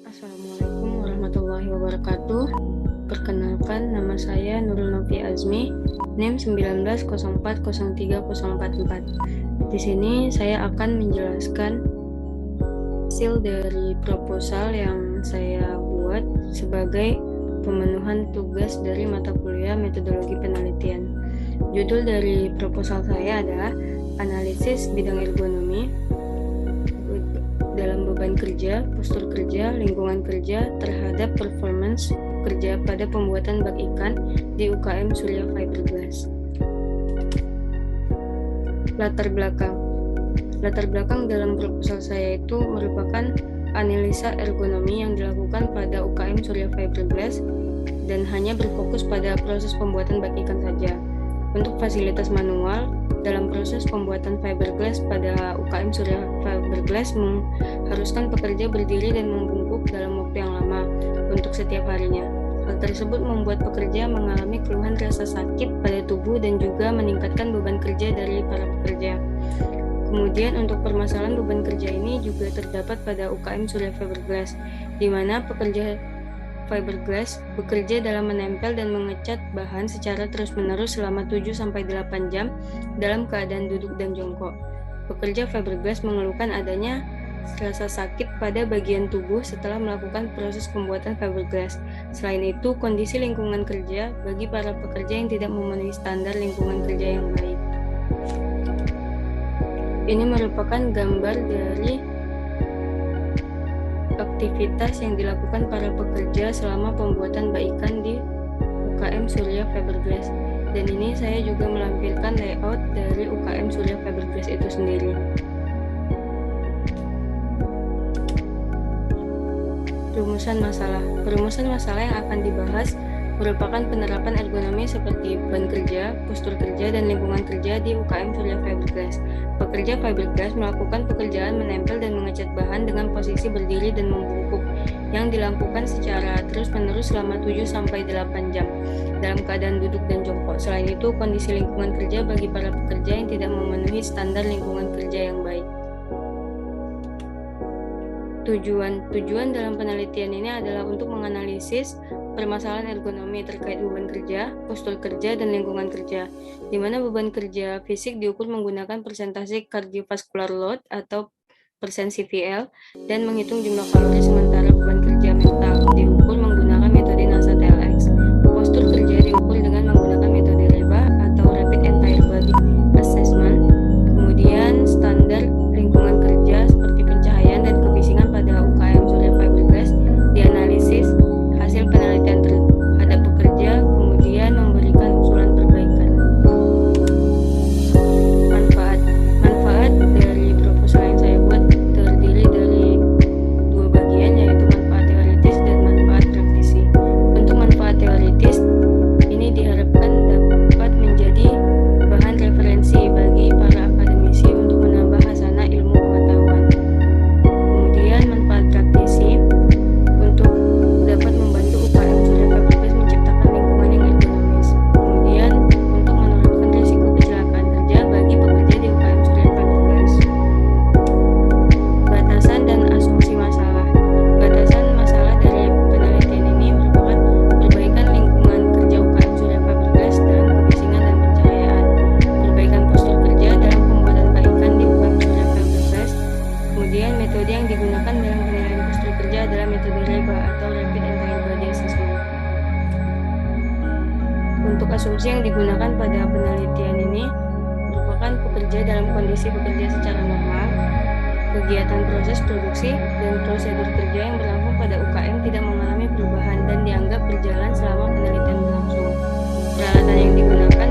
Assalamualaikum warahmatullahi wabarakatuh. Perkenalkan, nama saya Nurul Novi Azmi, NIM 1904030444. Di sini saya akan menjelaskan hasil dari proposal yang saya buat sebagai pemenuhan tugas dari mata kuliah metodologi penelitian. Judul dari proposal saya adalah analisis bidang ergonomi dalam beban kerja, postur kerja, lingkungan kerja terhadap performance kerja pada pembuatan bak ikan di UKM Surya Fiberglass. Latar belakang dalam proposal saya itu merupakan analisa ergonomi yang dilakukan pada UKM Surya Fiberglass dan hanya berfokus pada proses pembuatan bak ikan saja. Untuk fasilitas manual, dalam proses pembuatan fiberglass pada UKM Surya Fiberglass mengharuskan pekerja berdiri dan membungkuk dalam waktu yang lama untuk setiap harinya. Hal tersebut membuat pekerja mengalami keluhan rasa sakit pada tubuh dan juga meningkatkan beban kerja dari para pekerja. Kemudian untuk permasalahan beban kerja ini juga terdapat pada UKM Surya Fiberglass, di mana pekerja fiberglass bekerja dalam menempel dan mengecat bahan secara terus-menerus selama 7-8 jam dalam keadaan duduk dan jongkok. Pekerja fiberglass mengeluhkan adanya rasa sakit pada bagian tubuh setelah melakukan proses pembuatan fiberglass. Selain itu, kondisi lingkungan kerja bagi para pekerja yang tidak memenuhi standar lingkungan kerja yang baik. Ini merupakan gambar dari aktivitas yang dilakukan para pekerja selama pembuatan bak ikan di UKM Surya Fiberglass. Dan ini saya juga melampirkan layout dari UKM Surya Fiberglass itu sendiri. Rumusan masalah yang akan dibahas merupakan penerapan ergonomi seperti beban kerja, postur kerja, dan lingkungan kerja di UKM Surya Fiberglass. Pekerja fiberglass melakukan pekerjaan menempel dan mengecat bahan dengan posisi berdiri dan membungkuk yang dilakukan secara terus-menerus selama 7-8 jam dalam keadaan duduk dan jongkok. Selain itu, kondisi lingkungan kerja bagi para pekerja yang tidak memenuhi standar lingkungan kerja yang baik. Tujuan dalam penelitian ini adalah untuk menganalisis permasalahan ergonomi terkait beban kerja, postur kerja, dan lingkungan kerja, di mana beban kerja fisik diukur menggunakan persentase cardiovascular load atau persen CVL dan menghitung jumlah kalori, sementara beban kerja mental diukur menggunakan metode NASA TLX. Postur kerja diukur dengan menggunakan metode REBA atau Rapid Entire Body Assessment. Kemudian standar lingkungan kerja seperti pencahayaan dan kebisingan pada UKM Surya Fiberglass dianalisis. Hasil penelitian terhadap pekerja kemudian memberikan usulan perbaikan. Manfaat dari proposal yang saya buat terdiri dari dua bagian, yaitu manfaat teoritis dan manfaat praktisi. Untuk manfaat teoritis, ini diharapkan dapat menjadi bahan referensi bagi para akademisi untuk menambah hasanah ilmu pengetahuan. Kemudian manfaat praktisi untuk dapat membantu UKM Surya Fiberglass menciptakan lingkungan yang ergonomis. Kemudian untuk menurunkan risiko kecelakaan kerja bagi pekerja di UKM Surya Fiberglass. Batasan dan asumsi masalah. Batasan masalah dari penelitian ini merupakan perbaikan lingkungan kerja UKM Surya Fiberglass dalam kebisingan dan pencahayaan, perbaikan postur kerja dalam pembuatan bak ikan di UKM Surya Fiberglass. Kemudian metode yang digunakan dalam penilaian postur kerja adalah metode REBA atau Rapid Entire Body Assessment. Untuk asumsi yang digunakan pada penelitian ini merupakan pekerja dalam kondisi bekerja secara normal, kegiatan proses produksi dan prosedur kerja yang berlangsung pada UKM tidak mengalami perubahan dan dianggap berjalan selama penelitian berlangsung. Peralatan yang digunakan